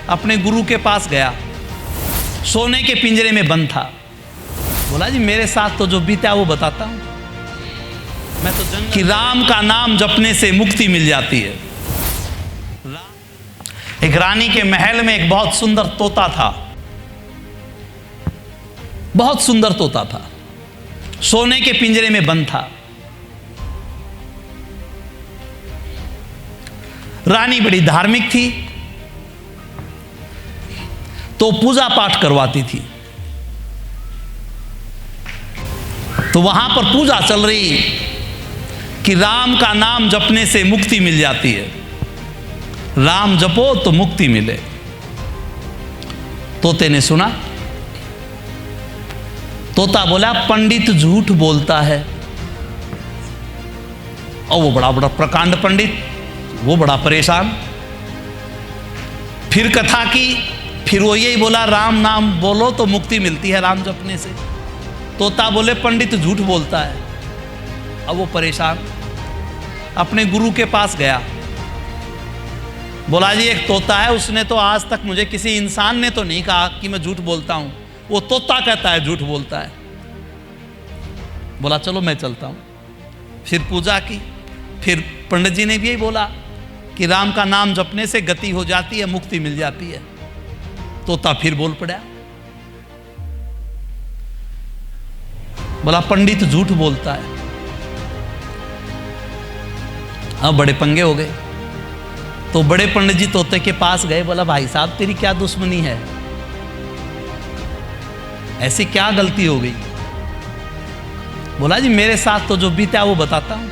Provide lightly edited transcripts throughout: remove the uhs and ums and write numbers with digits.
अपने गुरु के पास गया, सोने के पिंजरे में बंद था। बोला जी मेरे साथ तो जो बीता वो बताता हूं। मैं तो जंगल कि राम का नाम जपने से मुक्ति मिल जाती है। एक रानी के महल में एक बहुत सुंदर तोता था, बहुत सुंदर तोता था, सोने के पिंजरे में बंद था। रानी बड़ी धार्मिक थी तो पूजा पाठ करवाती थी। तो वहां पर पूजा चल रही कि राम का नाम जपने से मुक्ति मिल जाती है, राम जपो तो मुक्ति मिले। तोते ने सुना, तोता बोला पंडित झूठ बोलता है। और वो बड़ा बड़ा प्रकांड पंडित, वो बड़ा परेशान। फिर कथा की, फिर वो यही बोला राम नाम बोलो तो मुक्ति मिलती है राम जपने से। तोता बोले पंडित झूठ बोलता है। अब वो परेशान अपने गुरु के पास गया, बोला जी एक तोता है, उसने तो आज तक मुझे किसी इंसान ने तो नहीं कहा कि मैं झूठ बोलता हूं, वो तोता कहता है झूठ बोलता है। बोला चलो मैं चलता हूं। फिर पूजा की, फिर पंडित जी ने भी यही बोला कि राम का नाम जपने से गति हो जाती है, मुक्ति मिल जाती है। तोता फिर बोल पड़ा, बोला पंडित झूठ बोलता है। अब बड़े पंगे हो गए। तो बड़े पंडित जी तोते के पास गए, बोला भाई साहब तेरी क्या दुश्मनी है, ऐसी क्या गलती हो गई। बोला जी मेरे साथ तो जो बीता वो बताता हूं।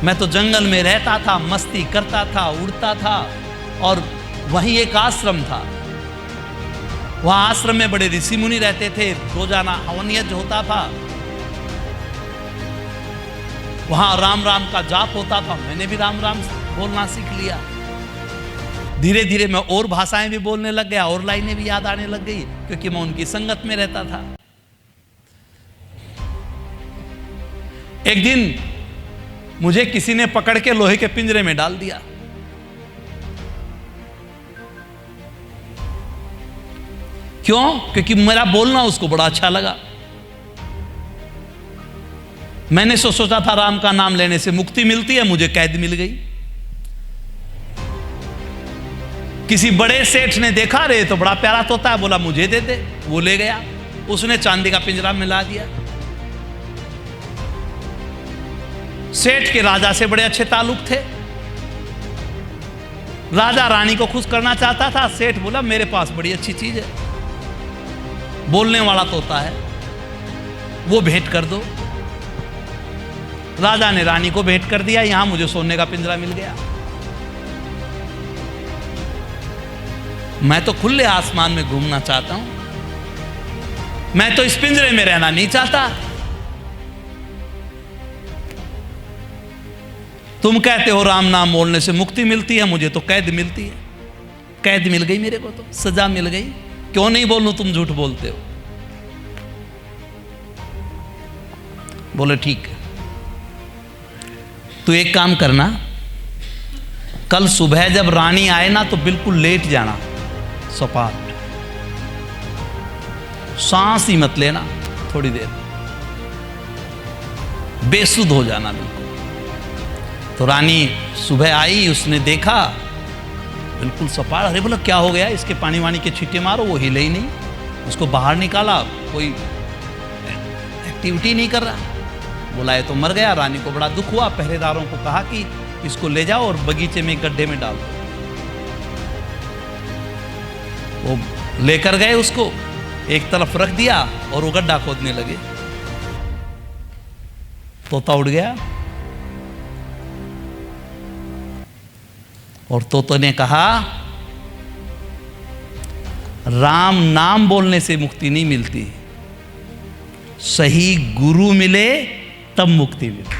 मैं तो जंगल में रहता था, मस्ती करता था, उड़ता था, और वहीं एक आश्रम था। वहां आश्रम में बड़े ऋषि मुनि रहते थे, रोजाना हवन यज्ञ होता था, वहां राम राम का जाप होता था। मैंने भी राम राम बोलना सीख लिया। धीरे धीरे मैं और भाषाएं भी बोलने लग गया, और लाइनें भी याद आने लग गई, क्योंकि मैं उनकी संगत में रहता था। एक दिन मुझे किसी ने पकड़ के लोहे के पिंजरे में डाल दिया। क्यों? क्योंकि मेरा बोलना उसको बड़ा अच्छा लगा। मैंने सोचा था राम का नाम लेने से मुक्ति मिलती है, मुझे कैद मिल गई। किसी बड़े सेठ ने देखा, रे तो बड़ा प्यारा तोता है, बोला मुझे दे दे, वो ले गया, उसने चांदी का पिंजरा मिला दिया। सेठ के राजा से बड़े अच्छे ताल्लुक थे, राजा रानी को खुश करना चाहता था। सेठ बोला मेरे पास बड़ी अच्छी चीज है, बोलने वाला तोता है, वो भेंट कर दो। राजा ने रानी को भेंट कर दिया, यहां मुझे सोने का पिंजरा मिल गया। मैं तो खुले आसमान में घूमना चाहता हूं, मैं तो इस पिंजरे में रहना नहीं चाहता। तुम कहते हो राम नाम बोलने से मुक्ति मिलती है, मुझे तो कैद मिलती है। कैद मिल गई मेरे को, तो सजा मिल गई। क्यों नहीं बोलूं, तुम झूठ बोलते हो। बोले ठीक है, तू एक काम करना, कल सुबह जब रानी आए ना तो बिल्कुल लेट जाना, सपाट, सांस ही मत लेना, थोड़ी देर बेसुध हो जाना बिल्कुल। तो रानी सुबह आई, उसने देखा बिल्कुल सपाट। अरे बोला क्या हो गया, इसके पानी वानी के छींटे मारो, वो हिले ही नहीं। उसको बाहर निकाला, कोई एक्टिविटी नहीं कर रहा। बोला ये तो मर गया। रानी को बड़ा दुख हुआ, पहरेदारों को कहा कि इसको ले जाओ और बगीचे में गड्ढे में डाल दो। वो लेकर गए, उसको एक तरफ रख दिया और वो गड्ढा खोदने लगे। तोता उड़ गया और तोते ने कहा राम नाम बोलने से मुक्ति नहीं मिलती, सही गुरु मिले तब मुक्ति मिले।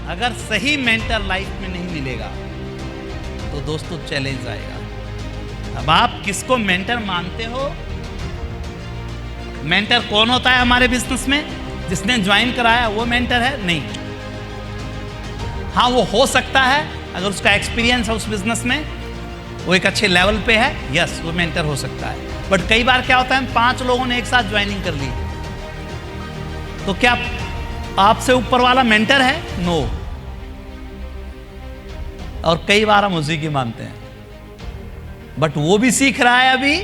अगर सही मेंटर लाइफ में नहीं मिलेगा तो दोस्तों चैलेंज आएगा। अब आप किसको मेंटर मानते हो? मेंटर कौन होता है हमारे बिजनेस में? जिसने ज्वाइन कराया वो मेंटर है? नहीं। हाँ, वो हो सकता है अगर उसका एक्सपीरियंस है उस बिजनेस में, वो एक अच्छे लेवल पे है, यस वो मेंटर हो सकता है। बट कई बार क्या होता है, 5 लोगों ने एक साथ ज्वाइनिंग कर ली, तो क्या आपसे ऊपर वाला मेंटर है? नो। और कई बार हम उसी की मानते हैं, बट वो भी सीख रहा है अभी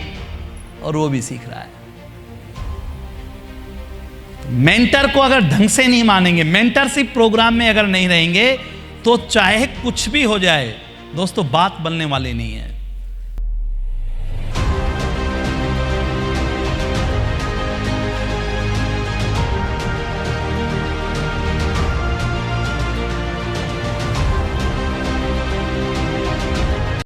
और वो भी सीख रहा है। मेंटर को अगर ढंग से नहीं मानेंगे, मेंटरशिप प्रोग्राम में अगर नहीं रहेंगे, तो चाहे कुछ भी हो जाए दोस्तों, बात बनने वाली नहीं है।